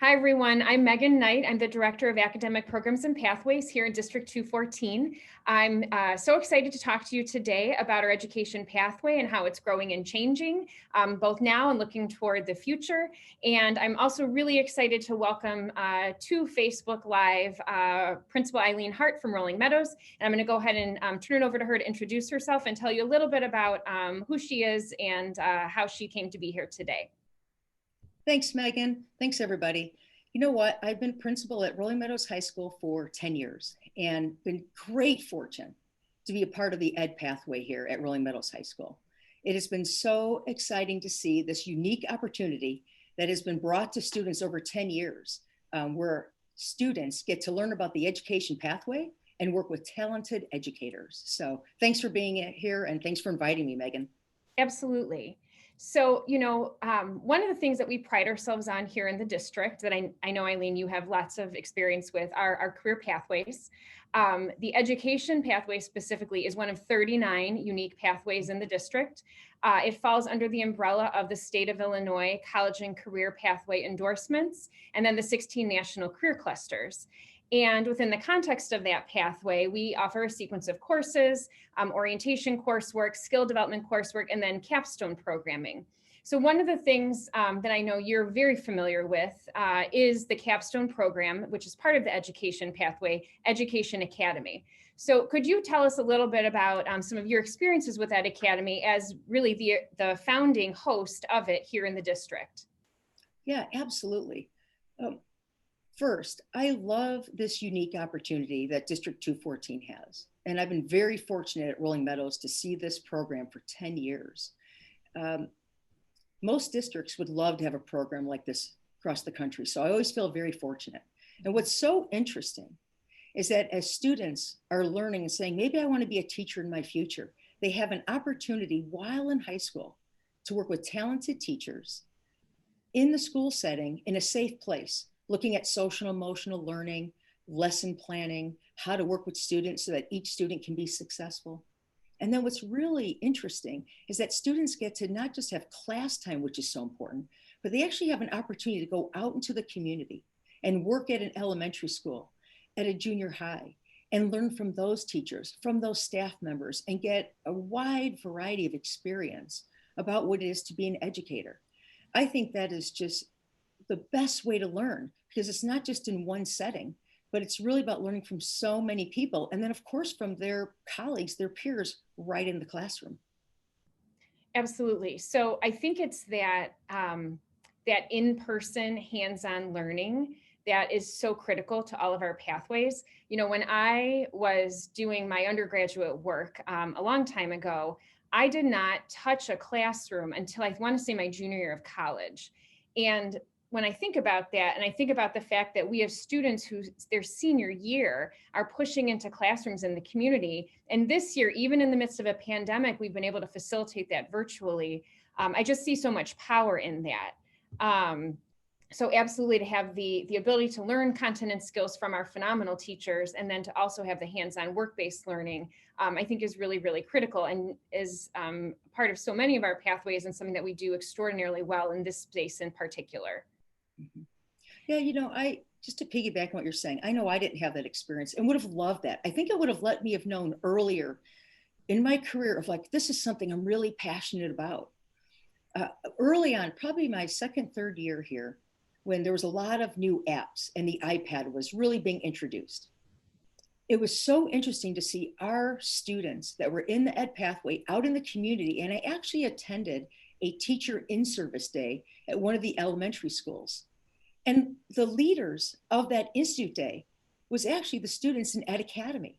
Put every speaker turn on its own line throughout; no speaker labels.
Hi, everyone. I'm Megan Knight. I'm the Director of Academic Programs and Pathways here in District 214. I'm so excited to talk to you today about our education pathway and how it's growing and changing, both now and looking toward the future. And I'm also really excited to welcome to Facebook Live Principal Eileen Hart from Rolling Meadows. And I'm going to go ahead and turn it over to her to introduce herself and tell you a little bit about who she is and how she came to be here today.
Thanks, Megan. Thanks, everybody. You know what? I've been principal at Rolling Meadows High School for 10 years and been great fortune to be a part of the ed pathway here at Rolling Meadows High School. It has been so exciting to see this unique opportunity that has been brought to students over 10 years, where students get to learn about the education pathway and work with talented educators. So thanks for being here and thanks for inviting me, Megan.
Absolutely. So, one of the things that we pride ourselves on here in the district that I know, Eileen, you have lots of experience with are our career pathways. The education pathway specifically is one of 39 unique pathways in the district. It falls under the umbrella of the state of Illinois college and career pathway endorsements, and then the 16 national career clusters. And within the context of that pathway, we offer a sequence of courses, orientation coursework, skill development coursework, and then capstone programming. So one of the things that I know you're very familiar with is the capstone program, which is part of the education pathway, Education Academy. So could you tell us a little bit about some of your experiences with that academy as really the founding host of it here in the district?
Yeah, absolutely. First, I love this unique opportunity that District 214 has. And I've been very fortunate at Rolling Meadows to see this program for 10 years. Most districts would love to have a program like this across the country. So I always feel very fortunate. And what's so interesting is that as students are learning and saying, maybe I want to be a teacher in my future, they have an opportunity while in high school to work with talented teachers in the school setting in a safe place, looking at social and emotional learning, lesson planning, how to work with students so that each student can be successful. And then what's really interesting is that students get to not just have class time, which is so important, but they actually have an opportunity to go out into the community and work at an elementary school, at a junior high, and learn from those teachers, from those staff members, and get a wide variety of experience about what it is to be an educator. I think that is just the best way to learn because it's not just in one setting, but it's really about learning from so many people. And then of course, from their colleagues, their peers right in the classroom.
Absolutely. So I think it's that that in-person hands-on learning that is so critical to all of our pathways. When I was doing my undergraduate work a long time ago, I did not touch a classroom until I want to say my junior year of college. And when I think about that, and I think about the fact that we have students who their senior year are pushing into classrooms in the community. And this year, even in the midst of a pandemic, we've been able to facilitate that virtually. I just see so much power in that. So absolutely to have the ability to learn content and skills from our phenomenal teachers, and then to also have the hands-on work-based learning, I think is really, really critical and is part of so many of our pathways and something that we do extraordinarily well in this space in particular.
Mm-hmm. Yeah, I just to piggyback on what you're saying, I know I didn't have that experience and would have loved that. I think it would have let me have known earlier in my career of like, this is something I'm really passionate about. Early on, probably my second, third year here, when there was a lot of new apps and the iPad was really being introduced. It was so interesting to see our students that were in the ed pathway out in the community. And I actually attended a teacher in service day at one of the elementary schools. And the leaders of that Institute Day was actually the students in Ed Academy.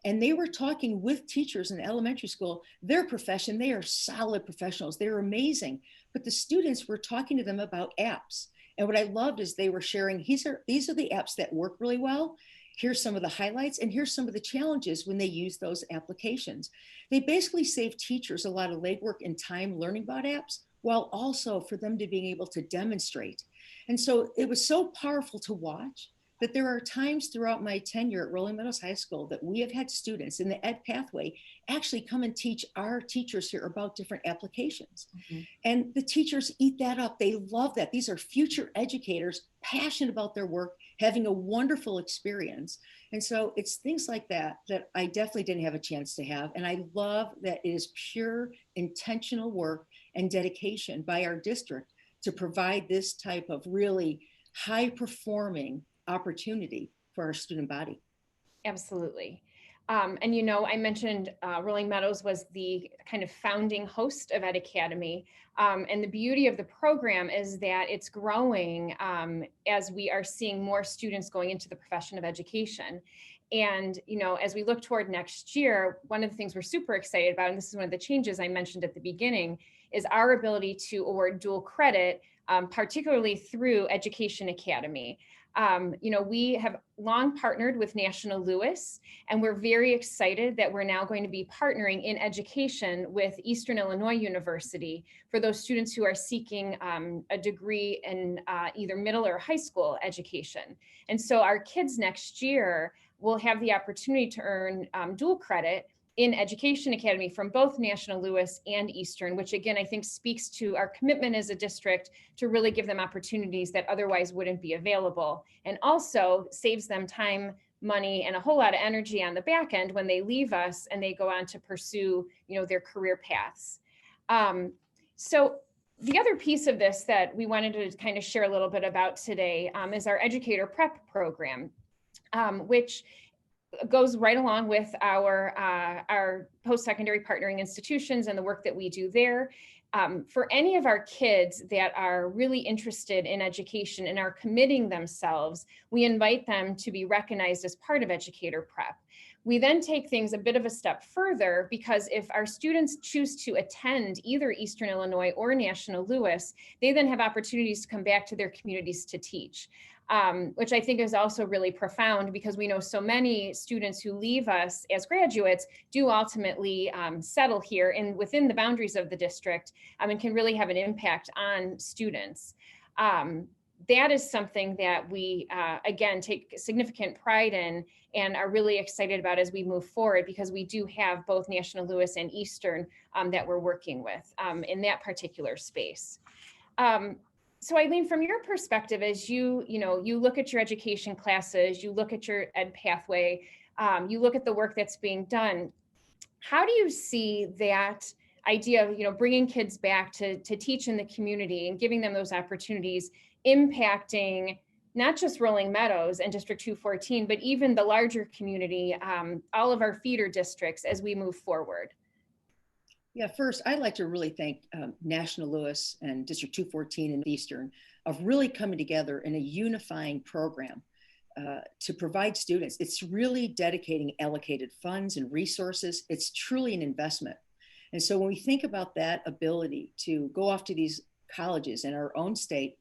And they were talking with teachers in elementary school, their profession, they are solid professionals, they're amazing. But the students were talking to them about apps. And what I loved is they were sharing, these are the apps that work really well. Here's some of the highlights, and here's some of the challenges when they use those applications. They basically save teachers a lot of legwork and time learning about apps, while also for them to being able to demonstrate. And so it was so powerful to watch that there are times throughout my tenure at Rolling Meadows High School that we have had students in the ed pathway actually come and teach our teachers here about different applications. Mm-hmm. And the teachers eat that up. They love that. These are future educators, passionate about their work, having a wonderful experience. And so it's things like that that I definitely didn't have a chance to have. And I love that it is pure intentional work and dedication by our district to provide this type of really high performing opportunity for our student body.
Absolutely. And you know, I mentioned Rolling Meadows was the kind of founding host of Ed Academy. And the beauty of the program is that it's growing as we are seeing more students going into the profession of education. And, you know, as we look toward next year, one of the things we're super excited about, and this is one of the changes I mentioned at the beginning, is our ability to award dual credit, particularly through Education Academy. You know, we have long partnered with National Louis, and we're very excited that we're now going to be partnering in education with Eastern Illinois University for those students who are seeking a degree in either middle or high school education. And so our kids next year will have the opportunity to earn dual credit in Education Academy from both National Louis and Eastern, which again, I think speaks to our commitment as a district to really give them opportunities that otherwise wouldn't be available, and also saves them time, money, and a whole lot of energy on the back end when they leave us and they go on to pursue, you know, their career paths. So the other piece of this that we wanted to kind of share a little bit about today is our educator prep program, which goes right along with our post-secondary partnering institutions and the work that we do there. For any of our kids that are really interested in education and are committing themselves, we invite them to be recognized as part of educator prep. We then take things a bit of a step further, because if our students choose to attend either Eastern Illinois or National Louis, they then have opportunities to come back to their communities to teach. Which I think is also really profound, because we know so many students who leave us as graduates do ultimately settle here and within the boundaries of the district, and can really have an impact on students. That is something that we, again, take significant pride in and are really excited about as we move forward, because we do have both National Louis and Eastern that we're working with in that particular space. So Eileen, from your perspective, as you look at your education classes, you look at your ed pathway, you look at the work that's being done, how do you see that idea of, you know, bringing kids back to teach in the community and giving them those opportunities impacting not just Rolling Meadows and District 214, but even the larger community, all of our feeder districts as we move forward?
Yeah, first, I'd like to really thank National Louis and District 214 and Eastern of really coming together in a unifying program to provide students. It's really dedicating allocated funds and resources. It's truly an investment. And so when we think about that ability to go off to these colleges in our own state,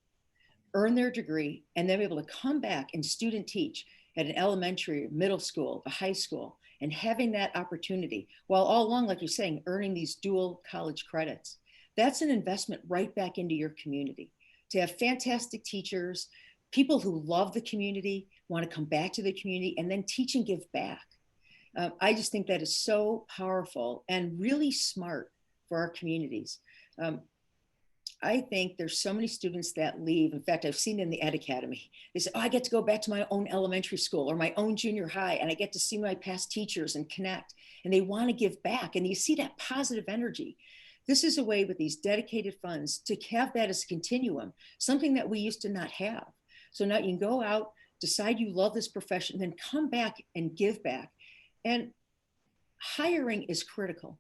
earn their degree, and then be able to come back and student teach at an elementary, middle school, a high school, and having that opportunity while all along, like you're saying, earning these dual college credits, that's an investment right back into your community. To have fantastic teachers, people who love the community, want to come back to the community, and then teach and give back. I just think that is so powerful and really smart for our communities. I think there's so many students that leave. In fact, I've seen in the Ed Academy, they say, oh, I get to go back to my own elementary school or my own junior high, and I get to see my past teachers and connect, and they want to give back. And you see that positive energy. This is a way with these dedicated funds to have that as a continuum, something that we used to not have. So now you can go out, decide you love this profession, then come back and give back. And hiring is critical,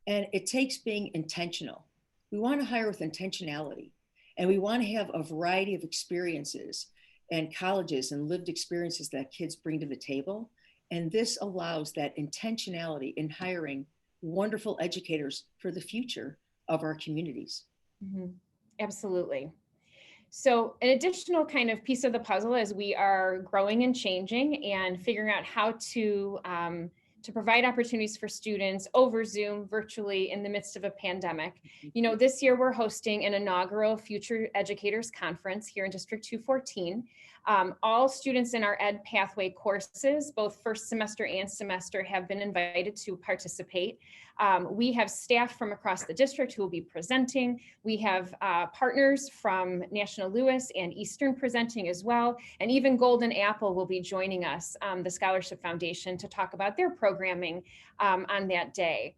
and it takes being intentional. We want to hire with intentionality, and we want to have a variety of experiences and colleges and lived experiences that kids bring to the table. And this allows that intentionality in hiring wonderful educators for the future of our communities.
Mm-hmm. Absolutely. So an additional kind of piece of the puzzle as we are growing and changing and figuring out how to to provide opportunities for students over Zoom virtually in the midst of a pandemic. This year we're hosting an inaugural Future Educators Conference here in District 214. All students in our Ed Pathway courses, both first semester and semester, have been invited to participate. We have staff from across the district who will be presenting. We have partners from National Louis and Eastern presenting as well. And even Golden Apple will be joining us, the Scholarship Foundation, to talk about their programming on that day.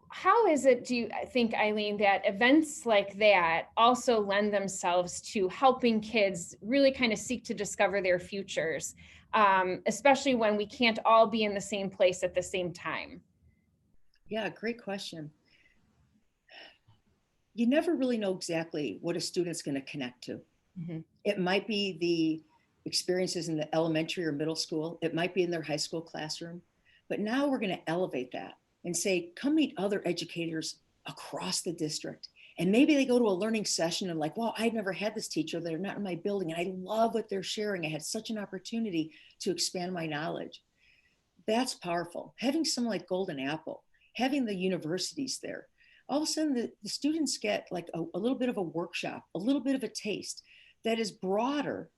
How is it, do you think, Eileen, that events like that also lend themselves to helping kids really kind of seek to discover their futures, especially when we can't all be in the same place at the same time?
Yeah, great question. You never really know exactly what a student's going to connect to. Mm-hmm. It might be the experiences in the elementary or middle school. It might be in their high school classroom. But now we're going to elevate that and say, come meet other educators across the district. And maybe they go to a learning session and like, wow, I've never had this teacher. They're not in my building. And I love what they're sharing. I had such an opportunity to expand my knowledge. That's powerful. Having someone like Golden Apple, having the universities there, all of a sudden the students get like a little bit of a workshop, a little bit of a taste that is broader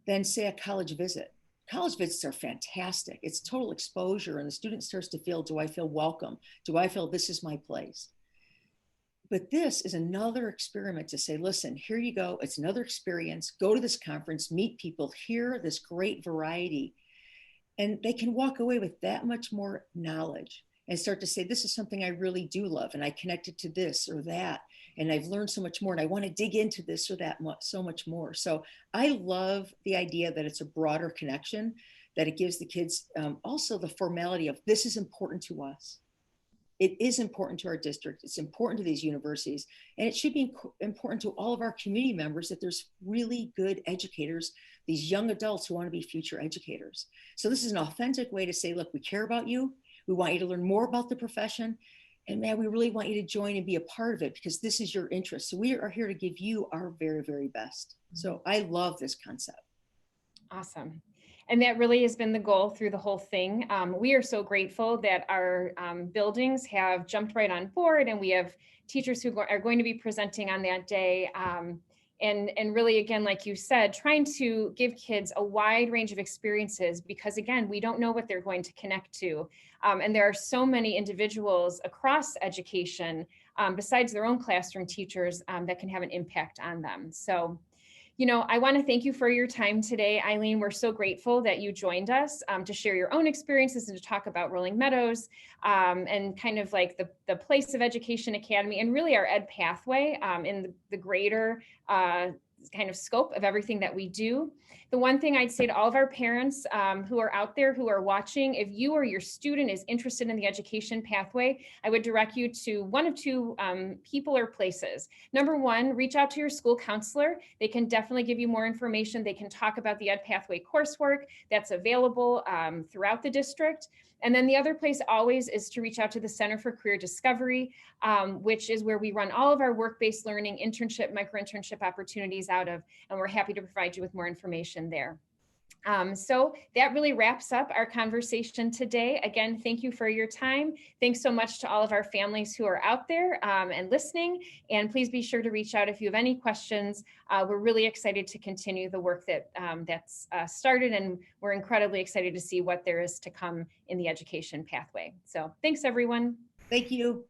than, say, a college visit. College visits are fantastic. It's total exposure, and the student starts to feel, do I feel welcome? Do I feel this is my place? But this is another experiment to say, listen, here you go. It's another experience. Go to this conference, meet people, hear this great variety, and they can walk away with that much more knowledge and start to say, this is something I really do love, and I connected to this or that, and I've learned so much more, and I want to dig into this or that so much more. So I love the idea that it's a broader connection, that it gives the kids also the formality of, this is important to us. It is important to our district. It's important to these universities, and it should be important to all of our community members that there's really good educators, these young adults who want to be future educators. So this is an authentic way to say, look, we care about you. We want you to learn more about the profession. And man, we really want you to join and be a part of it because this is your interest. So we are here to give you our very, very best. So I love this concept.
Awesome. And that really has been the goal through the whole thing. We are so grateful that our buildings have jumped right on board, and we have teachers who are going to be presenting on that day. And really, again, like you said, trying to give kids a wide range of experiences because, again, we don't know what they're going to connect to. And there are so many individuals across education, besides their own classroom teachers, that can have an impact on them. So, I want to thank you for your time today, Eileen. We're so grateful that you joined us to share your own experiences and to talk about Rolling Meadows and kind of like the place of Education Academy and really our Ed Pathway in the greater kind of scope of everything that we do. The one thing I'd say to all of our parents who are out there, who are watching, if you or your student is interested in the education pathway, I would direct you to one of two people or places. Number one, reach out to your school counselor. They can definitely give you more information. They can talk about the Ed Pathway coursework that's available throughout the district. And then the other place always is to reach out to the Center for Career Discovery, which is where we run all of our work-based learning, internship, micro-internship opportunities out of, and we're happy to provide you with more information there. So that really wraps up our conversation today. Again, thank you for your time. Thanks so much to all of our families who are out there and listening. And please be sure to reach out if you have any questions. We're really excited to continue the work that's started, and we're incredibly excited to see what there is to come in the education pathway. So thanks, everyone.
Thank you.